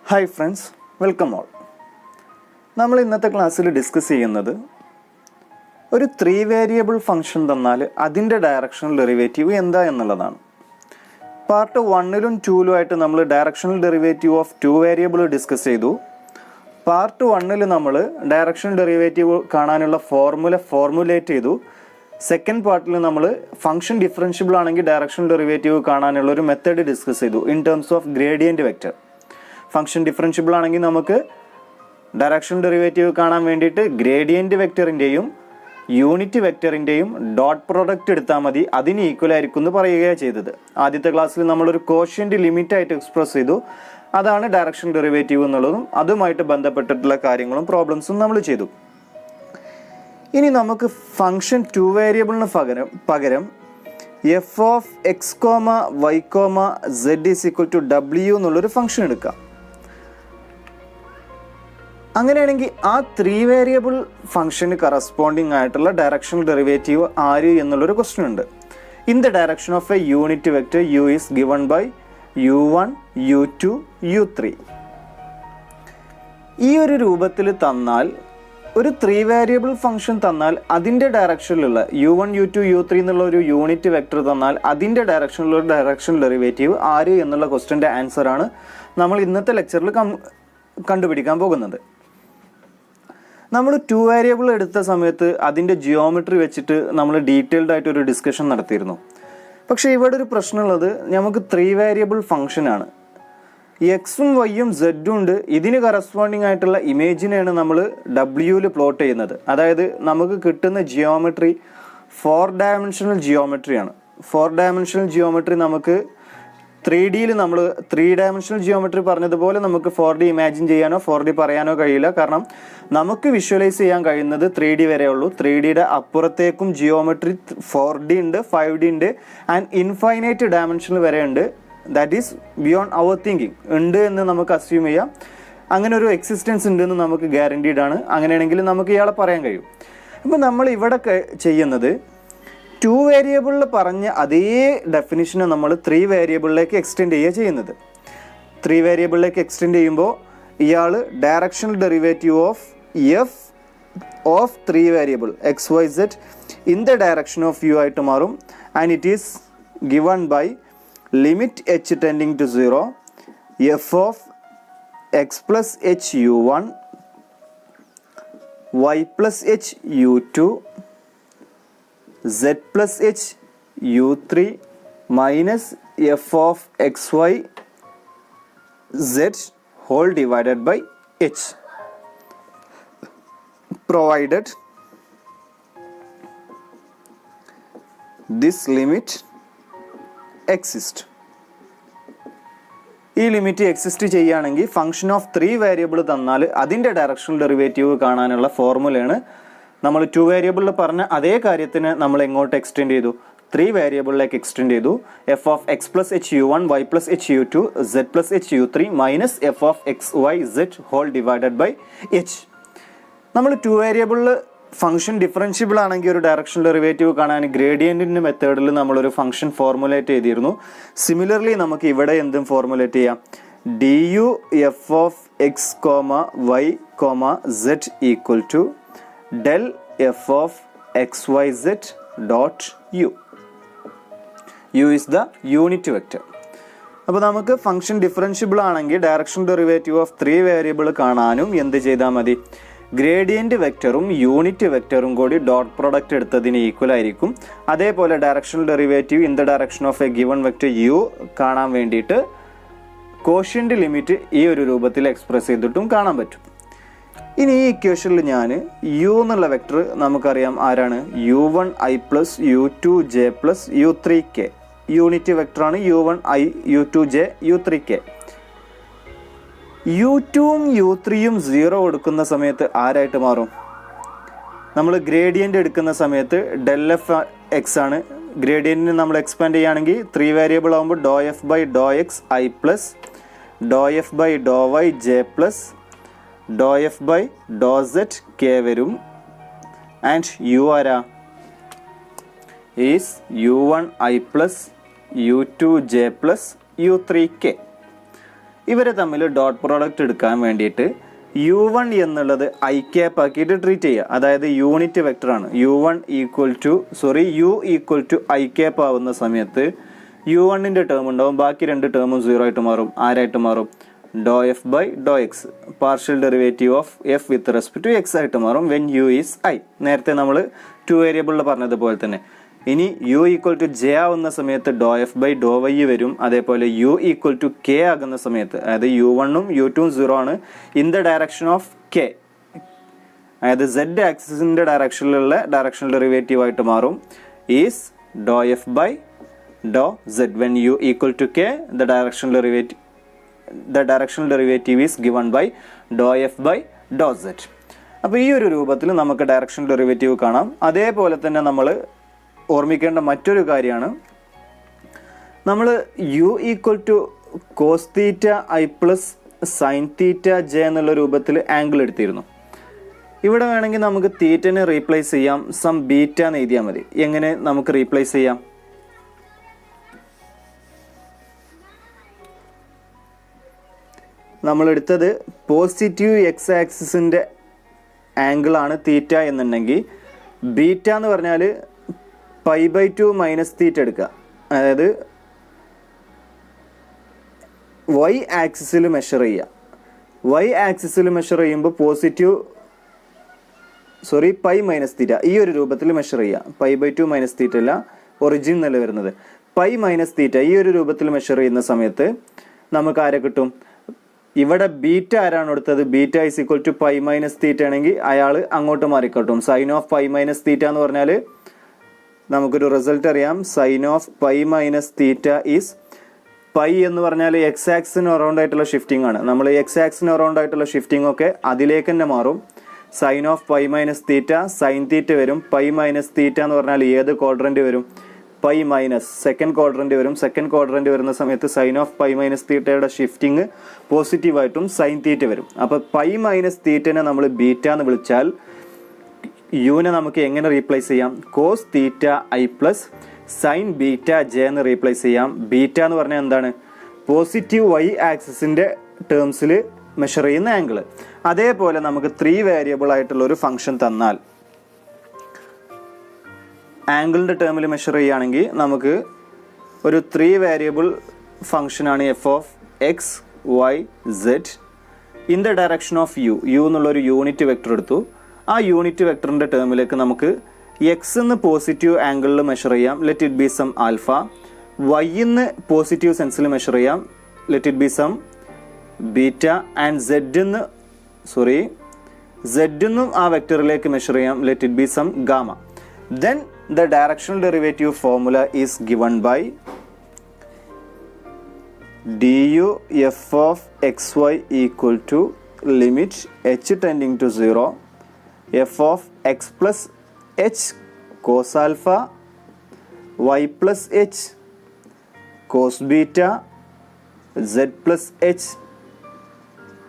Hi friends, welcome all. നമ്മൾ ഇന്നത്തെ ക്ലാസ്സിൽ ഡിസ്കസ് ചെയ്യുന്നത് ഒരു 3 വേരിയബിൾ ഫംഗ്ഷൻ തന്നാൽ അതിൻ്റെ ഡയറക്ഷണൽ ഡെറിവേറ്റീവ് എന്താ എന്നുള്ളതാണ്. പാർട്ട് 1ലും 2ലും ആയിട്ട് നമ്മൾ directional derivative of 2 variable discuss ചെയ്തു. പാർട്ട് 1ൽ നമ്മൾ ഡയറക്ഷണൽ ഡെറിവേറ്റീവ് കാണാനുള്ള ഫോർമുലേറ്റ് ചെയ്തു. സെക്കൻഡ് പാർട്ടിൽ നമ്മൾ ഫംഗ്ഷൻ ഡിഫറൻഷ്യബിൾ ആണെങ്കിൽ ഡയറക്ഷണൽ ഡെറിവേറ്റീവ് കാണാനുള്ള ഒരു മെത്തേഡ് ഡിസ്കസ് ചെയ്തു in terms of gradient vector. Function differentiable ആണെങ്കിൽ നമുക്ക് ഡയറക്ഷണൽ ഡെറിവേറ്റീവ് കാണാൻ വേണ്ടിയിട്ട് ഗ്രേഡിയൻറ്റ് വെക്റ്ററിൻ്റെയും യൂണിറ്റ് വെക്റ്ററിൻ്റെയും ഡോട്ട് പ്രോഡക്റ്റ് എടുത്താൽ മതി, അതിന് ഈക്വൽ ആയിരിക്കും എന്ന് പറയുകയാണ് ചെയ്തത്. ആദ്യത്തെ ക്ലാസ്സിൽ നമ്മളൊരു കോഷ്യൻ്റ് ലിമിറ്റായിട്ട് എക്സ്പ്രസ് ചെയ്തു. അതാണ് ഡയറക്ഷണൽ ഡെറിവേറ്റീവ് എന്നുള്ളതും അതുമായിട്ട് ബന്ധപ്പെട്ടിട്ടുള്ള കാര്യങ്ങളും പ്രോബ്ലംസും നമ്മൾ ചെയ്തു. ഇനി നമുക്ക് ഫംഗ്ഷൻ 2 വേരിയബിളിന് പകരം F of X comma Y comma Z is equal to W എന്നുള്ളൊരു ഫംഗ്ഷൻ എടുക്കാം. അങ്ങനെയാണെങ്കിൽ ആ 3 വേരിയബിൾ ഫംഗ്ഷന് കറസ്പോണ്ടിങ് ആയിട്ടുള്ള ഡയറക്ഷണൽ ഡെറിവേറ്റീവ് ആര് എന്നുള്ളൊരു ക്വസ്റ്റ്യൻ ഉണ്ട്. In the direction of a unit vector U is given by u1 u2 u3. ഈ ഒരു രൂപത്തിൽ തന്നാൽ, ഒരു 3 വേരിയബിൾ ഫംഗ്ഷൻ തന്നാൽ അതിൻ്റെ ഡയറക്ഷനിലുള്ള u1 u2 u3 എന്നുള്ള ഒരു യൂണിറ്റ് വെക്റ്റർ തന്നാൽ അതിൻ്റെ ഡയറക്ഷനിലുള്ള ഡയറക്ഷണൽ ഡെറിവേറ്റീവ് ആര് എന്നുള്ള ക്വസ്റ്റ്യൻ്റെ ആൻസറാണ് നമ്മൾ ഇന്നത്തെ ലെക്ചറിൽ കണ്ടുപിടിക്കാൻ പോകുന്നത്. നമ്മൾ 2 വേരിയബിൾ എടുത്ത സമയത്ത് അതിൻ്റെ ജിയോമെട്രി വെച്ചിട്ട് നമ്മൾ ഡീറ്റെയിൽഡ് ആയിട്ട് ഒരു ഡിസ്കഷൻ നടത്തിയിരുന്നു. പക്ഷേ ഇവിടെ ഒരു പ്രശ്നമുള്ളത്, നമുക്ക് 3 വേരിയബിൾ ഫംഗ്ഷനാണ്, എക്സും വൈയും സെഡും ഉണ്ട്. ഇതിന് കറസ്പോണ്ടിങ് ആയിട്ടുള്ള ഇമേജിനെയാണ് നമ്മൾ ഡബ്ല്യൂവിൽ പ്ലോട്ട് ചെയ്യുന്നത്. അതായത് നമുക്ക് കിട്ടുന്ന ജിയോമെട്രി 4 ഡയമെൻഷണൽ ജിയോമെട്രിയാണ്. 4 ഡയമെൻഷണൽ ജിയോമെട്രി നമുക്ക് 3Dയിൽ നമ്മൾ 3 ഡയമെൻഷണൽ ജിയോമെട്രി പറഞ്ഞതുപോലെ നമുക്ക് 4D ഇമാജിൻ ചെയ്യാനോ 4D പറയാനോ കഴിയില്ല. കാരണം നമുക്ക് വിഷ്വലൈസ് ചെയ്യാൻ കഴിയുന്നത് 3D വരെ ഉള്ളൂ. 3Dയുടെ അപ്പുറത്തേക്കും ജിയോമെട്രി 4D ഉണ്ട്, 5D ഉണ്ട്, ആൻഡ് ഇൻഫൈനൈറ്റ് ഡയമെൻഷനിൽ വരെ ഉണ്ട്. That is beyond our thinking. ഉണ്ട് എന്ന് നമുക്ക് അസ്യൂം ചെയ്യാം. അങ്ങനെ ഒരു എക്സിസ്റ്റൻസ് ഉണ്ടെന്ന് നമുക്ക് ഗ്യാരണ്ടീഡ് ആണ്. അങ്ങനെയാണെങ്കിൽ നമുക്ക് ഇയാളെ പറയാൻ കഴിയും. അപ്പോൾ നമ്മൾ ഇവിടെ ചെയ്യുന്നത് 2 വേരിയബിളിൽ പറഞ്ഞ അതേ ഡെഫിനിഷനെ നമ്മൾ 3 വേരിയബിളിലേക്ക് എക്സ്റ്റെൻഡ് ചെയ്യുക ചെയ്യുന്നത്. 3 വേരിയബിളിലേക്ക് എക്സ്റ്റെൻഡ് ചെയ്യുമ്പോൾ ഇയാൾ directional derivative of F of 3 variable X Y Z in the direction of U ആയിട്ട് മാറും. And it is given by limit H tending to 0 F of X plus H U 1 Y plus H U 2 z plus h u3 minus f of xy z whole divided by h, provided this limit exists. ഈ limit exist ചെയ്യുകയാണെങ്കിൽ function of 3 variable തന്നാൽ അതിൻ്റെ directional derivative കാണാനുള്ള ഫോർമുലയാണ് നമ്മൾ 2 വേരിയബിളിൽ പറഞ്ഞ അതേ കാര്യത്തിന് നമ്മൾ എങ്ങോട്ട് എക്സ്റ്റെൻഡ് ചെയ്തു, 3 വേരിയബിളിലേക്ക് എക്സ്റ്റെൻഡ് ചെയ്തു. F of X plus H U 1 Y plus H U 2 Z plus H U 3 minus F of X Y Z whole divided by H. നമ്മൾ 2 വേരിയബിളിൽ ഫംഗ്ഷൻ ഡിഫറൻഷ്യബിൾ ആണെങ്കിൽ ഒരു ഡയറക്ഷണൽ ഡെറിവേറ്റീവ് കാണാൻ ഗ്രേഡിയൻറ്റിൻ്റെ മെത്തേഡിൽ നമ്മളൊരു ഫംഗ്ഷൻ ഫോർമുലേറ്റ് ചെയ്തിരുന്നു. Similarly നമുക്ക് ഇവിടെ എന്തും ഫോർമുലേറ്റ് ചെയ്യാം. D U F of X comma Y comma Z equal to del f of xyz dot u. u is the unit vector. അപ്പോൾ നമുക്ക് ഫംഗ്ഷൻ ഡിഫറൻഷ്യബിൾ ആണെങ്കിൽ ഡയറക്ഷണൽ ഡെറിവേറ്റീവ് ഓഫ് 3 വേരിയബിൾ കാണാനും എന്ത് ചെയ്താൽ മതി, ഗ്രേഡിയൻറ്റ് വെക്റ്ററും യൂണിറ്റ് വെക്റ്ററും കൂടി ഡോട്ട് പ്രോഡക്റ്റ് എടുത്തതിന് ഈക്വൽ ആയിരിക്കും. അതേപോലെ directional derivative in the direction of A given vector u കാണാൻ വേണ്ടിയിട്ട് കോഷ്യൻ്റ് ലിമിറ്റ് ഈ ഒരു രൂപത്തിൽ എക്സ്പ്രസ് ചെയ്തിട്ടും കാണാൻ പറ്റും. ഇനി ഈ ഇക്വേഷനിൽ ഞാൻ യു എന്നുള്ള വെക്ടർ നമുക്കറിയാം ആരാണ്, u1 i plus u2 j plus u3 k. Unit വെക്ടറാണ് u1 i u2 j u3 k. u2ഉം u3യും 0 കൊടുക്കുന്ന സമയത്ത് ആരായിട്ട് മാറും, നമ്മൾ ഗ്രേഡിയൻ്റ് എടുക്കുന്ന സമയത്ത് ഡെൽ എഫ് എക്സ് ആണ്. ഗ്രേഡിയൻറ്റിന് നമ്മൾ എക്സ്പാൻഡ് ചെയ്യുകയാണെങ്കിൽ 3 വേരിയബിൾ ആകുമ്പോൾ ഡോ എഫ് ബൈ ഡോ എക്സ് ഐ പ്ലസ് ഡോ എഫ് ബൈ ഡോ വൈ ജെ പ്ലസ് ഡോ എഫ് ബൈ ഡോ സെഡ് കെ വരും. ആൻഡ് യു ആരാ, is u1 i plus u2 j plus u3 k. ഇവരെ തമ്മിൽ ഡോട്ട് പ്രോഡക്റ്റ് എടുക്കാൻ വേണ്ടിയിട്ട് u1 എന്നുള്ളത് ഐ ക്യാപ്പ് ആക്കിയിട്ട് ട്രീറ്റ് ചെയ്യുക. അതായത് യൂണിറ്റ് വെക്ടറാണ്. u1 u equal to I cap ആവുന്ന സമയത്ത് u1ൻ്റെ ടേം ഉണ്ടാവും, ബാക്കി രണ്ട് ടേമും 0 ആയിട്ട് മാറും. ആരായിട്ട് മാറും? ഡോ എഫ് ബൈ ഡോ X, partial derivative of F with respect to X ആയിട്ട് മാറും വെൻ യു ഈസ് ഐ. നേരത്തെ നമ്മൾ 2 വേരിയബിളിൽ പറഞ്ഞതുപോലെ തന്നെ. ഇനി യു ഈക്വൽ ടു ജെ ആവുന്ന സമയത്ത് ഡോ എഫ് ബൈ ഡോ വൈ വരും. അതേപോലെ യു ഈക്വൽ ടു കെ ആകുന്ന സമയത്ത്, അതായത് u1ഉം u2ഉം 0 ആണ്, in the direction of K, അതായത് z ആക്സിസിൻ്റെ ഡയറക്ഷനിലുള്ള ഡയറക്ഷണൽ ഡെറിവേറ്റീവ് ആയിട്ട് മാറും is doe F by doe z. When U equal to K the directional derivative is given by doe F by doe z. അപ്പോൾ ഈ ഒരു രൂപത്തിൽ നമുക്ക് ഡയറക്ഷണൽ ഡെറിവേറ്റീവ് കാണാം. അതേപോലെ തന്നെ നമ്മൾ ഓർമ്മിക്കേണ്ട മറ്റൊരു കാര്യമാണ്, നമ്മൾ U equal to cos theta I plus sine theta J എന്നുള്ള രൂപത്തിൽ ആംഗിൾ എടുത്തിരുന്നു. ഇവിടെ വേണമെങ്കിൽ നമുക്ക് തീറ്റനെ റീപ്ലേസ് ചെയ്യാം, സം ബീറ്റ എന്ന് എഴുതിയാൽ മതി. എങ്ങനെ നമുക്ക് റീപ്ലേസ് ചെയ്യാം? നമ്മളെടുത്തത് പോസിറ്റീവ് എക്സ് ആക്സിസിൻ്റെ ആംഗിളാണ് തീറ്റ എന്നുണ്ടെങ്കിൽ ബീറ്റ എന്ന് പറഞ്ഞാൽ π/2 മൈനസ് തീറ്റ എടുക്കുക. അതായത് വൈ ആക്സിസിൽ മെഷർ ചെയ്യുക. വൈ ആക്സിസിൽ മെഷർ ചെയ്യുമ്പോൾ പൈ മൈനസ് തീറ്റ ഈ ഒരു രൂപത്തിൽ മെഷർ ചെയ്യുക. π/2 മൈനസ് തീറ്റ അല്ല, ഒറിജിൻ എന്നല്ല വരുന്നത്, പൈ മൈനസ് തീറ്റ ഈ ഒരു രൂപത്തിൽ മെഷർ ചെയ്യുന്ന സമയത്ത് നമുക്ക് ആരെ കിട്ടും? ഇവിടെ ബീറ്റ ആരാണ് എടുത്തത്? Beta is equal to pi minus theta ആണെങ്കിൽ അയാൾ അങ്ങോട്ട് മാറിക്കോട്ടും. Sine of pi minus theta എന്ന് പറഞ്ഞാൽ നമുക്കൊരു റിസൾട്ട് അറിയാം. Sine of pi minus theta is, pi എന്ന് പറഞ്ഞാൽ എക്സ് ആക്സിന് അറൗണ്ട് ആയിട്ടുള്ള ഷിഫ്റ്റിംഗ് ആണ്. നമ്മൾ എക്സ് ആക്സിന് അറൗണ്ട് ആയിട്ടുള്ള ഷിഫ്റ്റിംഗ് ഒക്കെ അതിലേക്ക് തന്നെ മാറും. Sine of pi minus theta sine theta വരും. പൈ മൈനസ് തീറ്റ എന്ന് പറഞ്ഞാൽ ഏത് ക്വാഡ്രന്റ് വരും? പൈ മൈനസ് സെക്കൻഡ് ക്വാഡ്രന്റ് വരും. സെക്കൻഡ് ക്വാഡ്രന്റ് വരുന്ന സമയത്ത് സൈൻ ഓഫ് പൈ മൈനസ് തീറ്റയുടെ ഷിഫ്റ്റിംഗ് പോസിറ്റീവായിട്ടും സൈൻ തീറ്റ വരും. അപ്പോൾ പൈ മൈനസ് തീറ്റനെ നമ്മൾ ബീറ്റ എന്ന് വിളിച്ചാൽ യുവിനെ നമുക്ക് എങ്ങനെ റീപ്ലേസ് ചെയ്യാം? Cos theta I plus sine beta J എന്ന് റീപ്ലേസ് ചെയ്യാം. ബീറ്റ എന്ന് പറഞ്ഞാൽ എന്താണ്? പോസിറ്റീവ് വൈ ആക്സിസിൻ്റെ ടേംസിൽ മെഷർ ചെയ്യുന്ന ആംഗിൾ. അതേപോലെ നമുക്ക് 3 വേരിയബിൾ ആയിട്ടുള്ള ഒരു ഫംഗ്ഷൻ തന്നാൽ ആംഗിളിൻ്റെ ടേമിൽ മെഷർ ചെയ്യുകയാണെങ്കിൽ നമുക്ക് ഒരു 3 വേരിയബിൾ ഫംഗ്ഷനാണ് f of X Y Z in the direction of u എന്നുള്ളൊരു യൂണിറ്റ് വെക്ടർ എടുത്തു. ആ യൂണിറ്റ് വെക്ടറിൻ്റെ ടേമിലേക്ക് നമുക്ക് എക്സ് എന്ന് പോസിറ്റീവ് ആംഗിളിൽ മെഷർ ചെയ്യാം, let it be some alpha. Y എന്ന് പോസിറ്റീവ് സെൻസിൽ മെഷർ ചെയ്യാം, let it be some beta. And z എന്നും ആ വെക്ടറിലേക്ക് മെഷർ ചെയ്യാം, let it be some gamma. Then the directional derivative formula is given by du f of xy equal to limit h tending to 0 f of x plus h cos alpha y plus h cos beta z plus h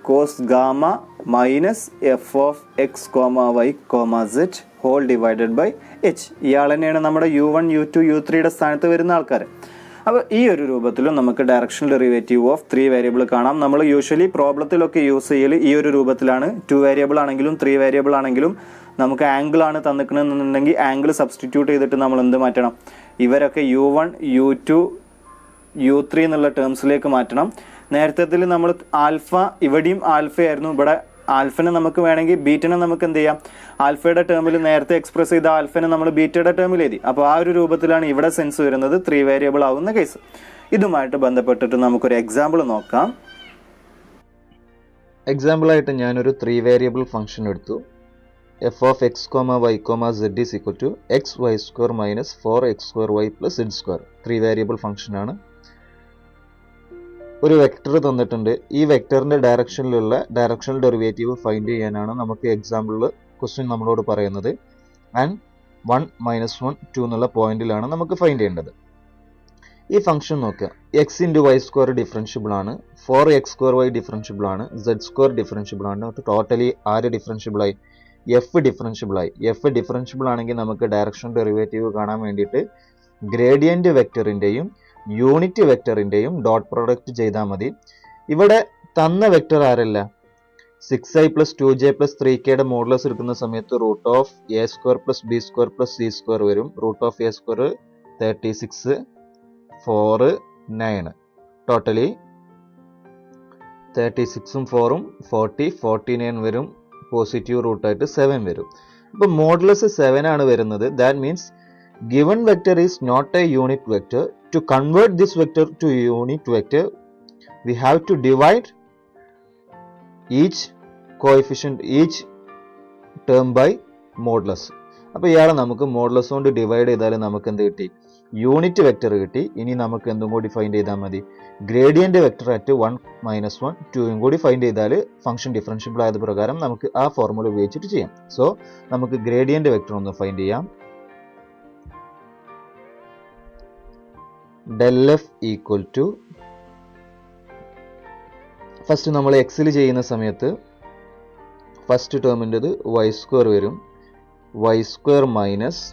cos gamma minus f of x comma y comma z whole divided by h. ഇയാൾ തന്നെയാണ് നമ്മുടെ u1 u2 u3യുടെ സ്ഥാനത്ത് വരുന്ന ആൾക്കാർ. അപ്പോൾ ഈ ഒരു രൂപത്തിലും നമുക്ക് ഡയറക്ഷണൽ ഡെറിവേറ്റീവ് ഓഫ് 3 വേരിയബിൾ കാണാം. നമ്മൾ യൂഷ്വലി പ്രോബ്ലത്തിലൊക്കെ യൂസ് ചെയ്യൽ ഈ ഒരു രൂപത്തിലാണ്. 2 വേരിയബിൾ ആണെങ്കിലും 3 വേരിയബിൾ ആണെങ്കിലും നമുക്ക് ആംഗിൾ ആണ് തന്നിക്കണമെന്നുണ്ടെങ്കിൽ ആംഗിൾ സബ്സ്റ്റിറ്റ്യൂട്ട് ചെയ്തിട്ട് നമ്മൾ എന്ത് മാറ്റണം? ഇവരൊക്കെ u1 u2 u3 എന്നുള്ള ടേംസിലേക്ക് മാറ്റണം. നേരത്തെ നമ്മൾ ആൽഫ, ഇവിടെയും ആൽഫയായിരുന്നു, ഇവിടെ ആൽഫനെ നമുക്ക് വേണമെങ്കിൽ ബീറ്റനെ നമുക്ക് എന്ത് ചെയ്യാം? ആൽഫയുടെ ടേമിൽ നേരത്തെ എക്സ്പ്രസ് ചെയ്ത ആൽഫനെ നമ്മൾ ബീറ്റയുടെ ടേമിൽ എഴുതി. അപ്പോൾ ആ ഒരു രൂപത്തിലാണ് ഇവിടെ സെൻസ് വരുന്നത് 3 വേരിയബിൾ ആവുന്ന കേസ്. ഇതുമായിട്ട് ബന്ധപ്പെട്ടിട്ട് നമുക്കൊരു എക്സാമ്പിൾ നോക്കാം. എക്സാമ്പിളായിട്ട് ഞാനൊരു 3 വേരിയബിൾ ഫംഗ്ഷൻ എടുത്തു. F of X comma Y comma Z is equal to x y square minus 4x² y plus z square. 3 variable ഫംഗ്ഷനാണ്. ഒരു വെക്ടർ തന്നിട്ടുണ്ട്. ഈ വെക്ടറിന്റെ ഡയറക്ഷനിലുള്ള ഡയറക്ഷണൽ ഡെറിവേറ്റീവ് ഫൈൻഡ് ചെയ്യാനാണ് നമുക്ക് എക്സാമ്പിളിൽ ക്വസ്റ്റ്യൻ നമ്മളോട് പറയുന്നത്. ആൻഡ് 1 - 1 2 എന്നുള്ള പോയിന്റിലാണ് നമുക്ക് ഫൈൻഡ് ചെയ്യേണ്ടത്. ഈ ഫംഗ്ഷൻ നോക്കുക. X into Y square differentiable ആണ്, 4x² y ഡിഫറൻഷ്യബിൾ ആണ്, സെഡ് സ്ക്വയർ ഡിഫറൻഷ്യബിൾ ആണ്. ടോട്ടലി ആര് ഡിഫറൻഷ്യബിളായി? എഫ് ഡിഫറൻഷ്യബിളായി. എഫ് ഡിഫറൻഷ്യബിൾ ആണെങ്കിൽ നമുക്ക് ഡയറക്ഷണൽ ഡെറിവേറ്റീവ് കാണാൻ വേണ്ടിയിട്ട് ഗ്രേഡിയന്റ് വെക്ടറിന്റെയും യൂണിറ്റ് വെക്ടറിന്റെയും ഡോട്ട് പ്രോഡക്റ്റ് ചെയ്താൽ മതി. ഇവിടെ തന്ന വെക്ടർ ആരല്ല, 6i പ്ലസ് 2j പ്ലസ് 3kയുടെ മോഡുലസ് എടുക്കുന്ന സമയത്ത് root of A square plus B square plus C square വരും. Root of A square 36, 4, 9. Totally 36ഉം 4ഉം 40, 49 വരും. പോസിറ്റീവ് റൂട്ടായിട്ട് 7 വരും. അപ്പോൾ മോഡുലസ് 7 ആണ് വരുന്നത്. That means given vector is not a unit vector. To convert this vector to a unit vector, we have to divide each coefficient, each term by modulus. അപ്പോൾ ഇയാളെ നമുക്ക് modulus കൊണ്ട് divide ചെയ്താൽ നമുക്ക് എന്ത് കിട്ടി, യൂണിറ്റ് വെക്ടർ കിട്ടി. ഇനി നമുക്ക് എന്തും കൂടി ഫൈൻഡ് ചെയ്താൽ മതി, ഗ്രേഡിയന്റ് വെക്ടർ അറ്റ് 1 - 1 2 കൂടി ഫൈൻഡ് ചെയ്താൽ ഫംഗ്ഷൻ ഡിഫറൻഷ്യബിൾ ആയത് പ്രകാരം നമുക്ക് ആ ഫോർമുല ഉപയോഗിച്ചിട്ട് ചെയ്യാം. സോ നമുക്ക് ഗ്രേഡിയന്റ് വെക്ടർ ഒന്ന് ഫൈൻഡ് ചെയ്യാം. del f equal to, first നമ്മൾ എക്സിൽ ചെയ്യുന്ന സമയത്ത് ഫസ്റ്റ് ടേമിൻ്റെത് വൈ സ്ക്വയർ വരും. വൈ സ്ക്വയർ മൈനസ്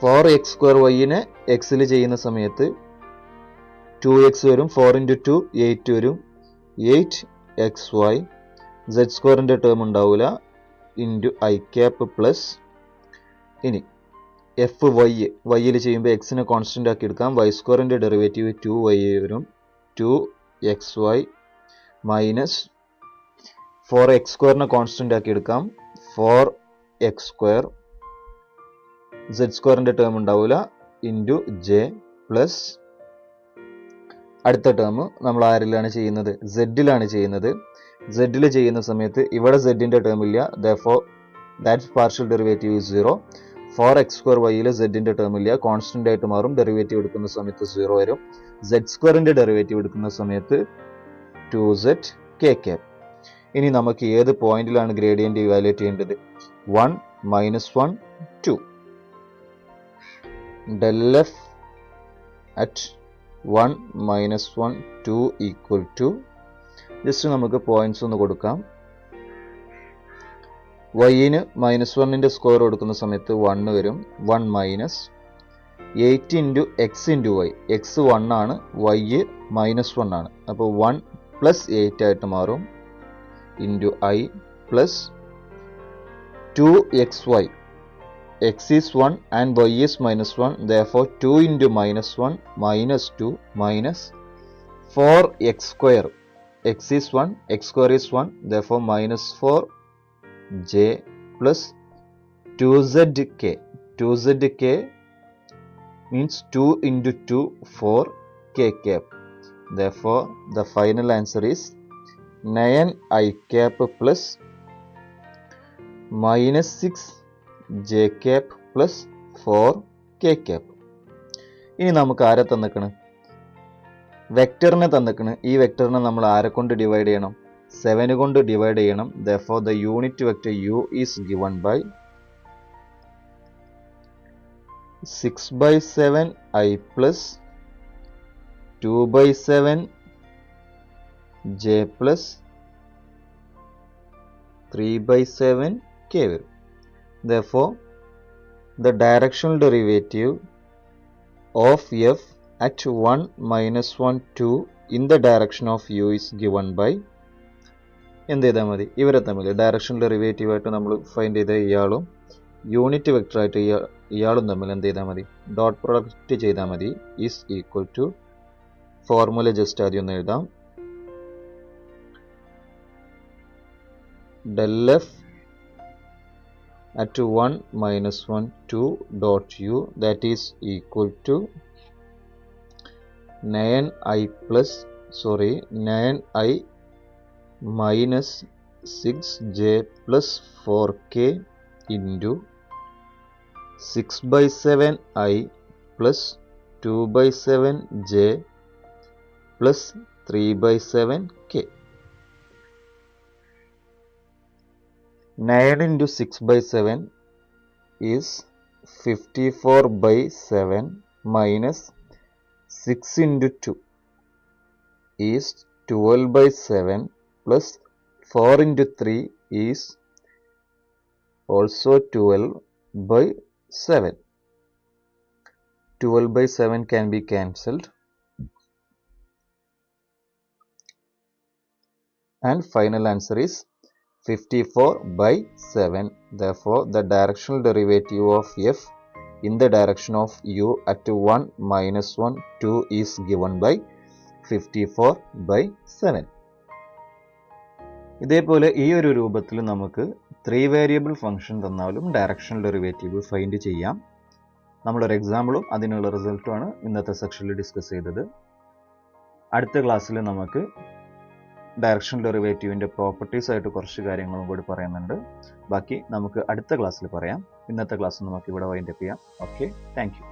4x² വൈനെ എക്സിൽ ചെയ്യുന്ന സമയത്ത് 2x വരും. 4 × 2 8 വരും. 8xy. z സ്ക്വയറിൻ്റെ ടേം ഉണ്ടാവില്ല. ഇൻറ്റു ഐ ക്യാപ്പ് പ്ലസ്, ഇനി എഫ് വൈയിൽ ചെയ്യുമ്പോൾ എക്സിനെ കോൺസ്റ്റൻ്റ് ആക്കി എടുക്കാം. വൈ സ്ക്വയറിൻ്റെ ഡെറിവേറ്റീവ് 2y വരും. 2xy മൈനസ് 4x² കോൺസ്റ്റൻ്റ് ആക്കി എടുക്കാം. 4x². z സ്ക്വയറിൻ്റെ ടേം ഉണ്ടാവില്ല. ഇൻറ്റു ജെ പ്ലസ്, അടുത്ത ടേം നമ്മൾ ആരിലാണ് ചെയ്യുന്നത്, സെഡിലാണ് ചെയ്യുന്നത്. സെഡിൽ ചെയ്യുന്ന സമയത്ത് ഇവിടെ സെഡിൻ്റെ ടേം ഇല്ല. Therefore that's partial derivative is 0. 4x² വൈയിൽ സെഡിൻ്റെ ടേം ഇല്ല, കോൺസ്റ്റൻ്റ് ആയിട്ട് മാറും. ഡെറിവേറ്റീവ് എടുക്കുന്ന സമയത്ത് 0 വരും. z സ്ക്വയറിൻ്റെ ഡെറിവേറ്റീവ് എടുക്കുന്ന സമയത്ത് 2zk. ഇനി നമുക്ക് ഏത് പോയിന്റിലാണ് ഗ്രേഡിയന്റ് ഇവാലുവേറ്റ് ചെയ്യേണ്ടത്, 1 - 1 2. del f at 1 - 1 2 equal to, just നമുക്ക് പോയിന്റ്സ് ഒന്ന് കൊടുക്കാം. വൈന് -1ൻ്റെ സ്ക്വയർ കൊടുക്കുന്ന സമയത്ത് 1 വരും. 1 മൈനസ് 8 × x × y. x 1 ആണ്, y -1 ആണ്. അപ്പോൾ 1 + 8 ആയിട്ട് മാറും. Into I plus 2xy. x is 1 and y is -1. Therefore 2 × -1 -2 minus 4x². x is 1, x² is 1. Therefore -4j plus 2zk. 2zk means 2 × 2 4k. Therefore the final answer is 9i cap plus -6j plus 4k. ഇനി നമുക്ക് ആരെ തന്നിക്കണ്, വെക്ടറിനെ തന്നിക്കണ്. ഈ വെക്ടറിനെ നമ്മൾ ആരെ കൊണ്ട് divide ചെയ്യണം, 7 കൊണ്ട് divide ചെയ്യണം. Therefore the unit vector u is given by 6/7i plus 2/7j plus 3/7k വരും. Therefore the directional derivative of f at 1 - 1 2 in the direction of u is given by, എന്ത് ചെയ്താൽ മതി, ഇവരെ തമ്മിൽ ഡയറക്ഷൻ ഡെറിവേറ്റീവ് ആയിട്ട് നമ്മൾ find ചെയ്ത ഇയാളും യൂണിറ്റ് വെക്ടർ ആയിട്ട് ഇയാളും തമ്മിൽ എന്ത് ചെയ്താൽ മതി, ഡോട്ട് പ്രൊഡക്റ്റ് ചെയ്താൽ മതി. Is equal to, formula just ആദ്യം ഒന്ന് എഴുതാം. del f at 1 - 1 2 dot u, that is equal to 9i minus 6j plus 4k into 6/7i plus 2/7j plus 3/7k. 9 into 6/7 is 54/7 minus 6 into 2 is 12/7 plus 4 into 3 is also 12/7. 12/7 can be cancelled. and final answer is 54/7. Therefore, the directional derivative of f in the direction of u at 1, -1, 2 is given by 54/7. ഇതേപോലെ ഈ ഒരു രൂപത്തിൽ നമുക്ക് 3 variable function തന്നാലും directional derivative find ചെയ്യാം. നമ്മളൊരു എക്സാമ്പിളും അതിനുള്ള റിസൾട്ടുമാണ് ഇന്നത്തെ സെക്ഷനിൽ ഡിസ്കസ് ചെയ്തത്. അടുത്ത ക്ലാസ്സിൽ നമുക്ക് ഡയറക്ഷണൽ ഡെറിവേറ്റീവിൻ്റെ പ്രോപ്പർട്ടീസ് ആയിട്ട് കുറച്ച് കാര്യങ്ങളും കൂടി പറയുന്നുണ്ട്. ബാക്കി നമുക്ക് അടുത്ത ക്ലാസ്സിൽ പറയാം. ഇന്നത്തെ ക്ലാസ് നമുക്ക് ഇവിടെ വൈൻഡപ്പ് ചെയ്യാം. Okay, thank you.